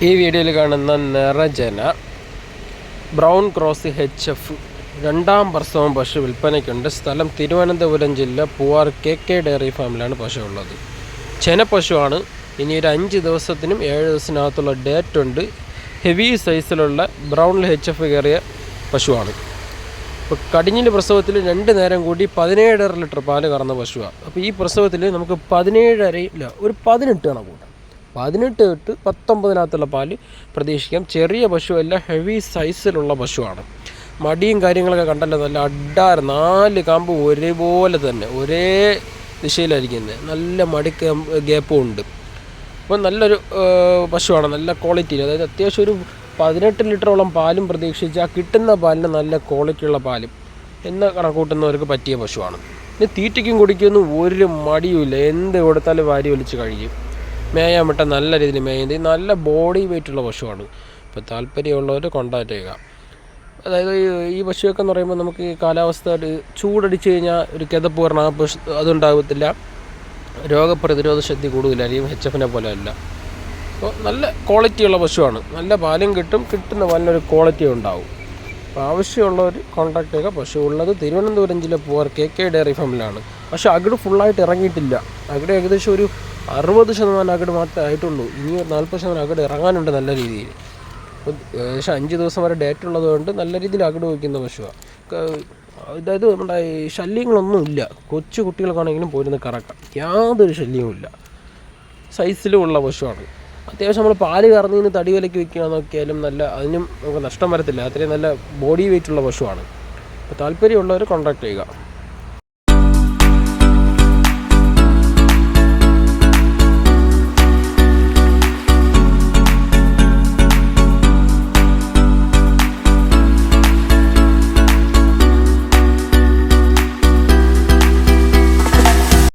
ഈ വീഡിയോയിൽ കാണുന്ന നിറജന ബ്രൗൺ ക്രോസ് HF രണ്ടാം പ്രസവം പശു വിൽപ്പനയ്ക്കുണ്ട്. സ്ഥലം തിരുവനന്തപുരം ജില്ല, പൂവാർ KK ഡയറി ഫാമിലാണ് പശു ഉള്ളത്. ചെനപ്പശുവാണ്. ഇനി ഒരു 5 ദിവസത്തിനും 7 ദിവസത്തിനകത്തുള്ള ഡേറ്റ് ഉണ്ട്. ഹെവി സൈസിലുള്ള ബ്രൗൺ HF കയറിയ പശുവാണ്. ഇപ്പോൾ കടിഞ്ഞിൻ്റെ പ്രസവത്തിൽ 2 നേരം കൂടി 17.5 ലിറ്റർ പാല് കറന്ന പശുവാണ്. അപ്പോൾ ഈ പ്രസവത്തിൽ നമുക്ക് 17.5 ഇല്ല, ഒരു 18 കണക്കൂട്ടാം. 18 തൊട്ട് 19 പാല് പ്രതീക്ഷിക്കാം. ചെറിയ പശുവല്ല, ഹെവി സൈസിലുള്ള പശുവാണ്. മടിയും കാര്യങ്ങളൊക്കെ കണ്ടല്ലോ, നല്ല അഡാർ 4 കാമ്പ് ഒരേപോലെ തന്നെ ഒരേ ദിശയിലായിരിക്കുന്നത്. നല്ല മടി ഗ്യാപ്പും ഉണ്ട്. അപ്പോൾ നല്ലൊരു പശുവാണ്, നല്ല ക്വാളിറ്റിയിൽ. അതായത് അത്യാവശ്യം ഒരു 18 ലിറ്ററോളം പാലും പ്രതീക്ഷിച്ച് ആ കിട്ടുന്ന പാലിന് നല്ല ക്വാളിറ്റിയുള്ള പാലും എന്ന് കണക്കൂട്ടുന്നവർക്ക് പറ്റിയ പശുവാണ്. ഇനി തീറ്റയ്ക്കും കുടിക്കൊന്നും ഒരു മടിയുമില്ല, എന്ത് കൊടുത്താലും വാരി വലിച്ച് കഴിയും. മേയാൻ വിട്ട നല്ല രീതിയിൽ മേയുന്നത്. നല്ല ബോഡി വെയിറ്റുള്ള പശുവാണ്. ഇപ്പോൾ താല്പര്യമുള്ളവർ കോൺടാക്റ്റ് ചെയ്യുക. അതായത് ഈ പശുവൊക്കെ എന്ന് പറയുമ്പോൾ നമുക്ക് ഈ കാലാവസ്ഥ ചൂടടിച്ച് കഴിഞ്ഞാൽ ഒരു കിതപ്പ് പറഞ്ഞാൽ അതുണ്ടാകത്തില്ല. രോഗപ്രതിരോധ ശക്തി കൂടുതലായിരിക്കും, HF പോലെ അല്ല. അപ്പോൾ നല്ല ക്വാളിറ്റിയുള്ള പശുവാണ്. നല്ല പാലും കിട്ടും, കിട്ടുന്ന പാലിനൊരു ക്വാളിറ്റി ഉണ്ടാവും. അപ്പോൾ ആവശ്യമുള്ളവർ കോൺടാക്റ്റ് ചെയ്യുക. പശു ഉള്ളത് തിരുവനന്തപുരം ജില്ല, പൂവാർ KK ഡയറി ഫാമിലാണ്. പക്ഷേ അകിട് ഫുള്ളായിട്ട് ഇറങ്ങിയിട്ടില്ല. അകിട് ഏകദേശം ഒരു 60% അകിട് മാത്രമേ ആയിട്ടുള്ളൂ. ഇനി 40% അകിട് ഇറങ്ങാനുണ്ട് നല്ല രീതിയിൽ. അപ്പോൾ ഏകദേശം 5 ദിവസം വരെ ഡേറ്റ് ഉള്ളതുകൊണ്ട് നല്ല രീതിയിൽ അകിട് വയ്ക്കുന്ന പശുവാണ്. അതായത് നമ്മുടെ ഈ ശല്യങ്ങളൊന്നുമില്ല. കൊച്ചു കുട്ടികൾക്കാണെങ്കിലും പോരുന്ന കറക്കാം, യാതൊരു ശല്യവുമില്ല. സൈസിലുമുള്ള പശുവാണ്. അത്യാവശ്യം നമ്മൾ പാല് കറന്നിന്ന് തടി വിലയ്ക്ക് വയ്ക്കുക നോക്കിയാലും നല്ല, അതിനും നമുക്ക് നഷ്ടം വരത്തില്ല. അത്രയും നല്ല ബോഡി വെയിറ്റുള്ള പശുവാണ്. അപ്പോൾ താല്പര്യമുള്ളവർ കോൺടാക്റ്റ് ചെയ്യുക.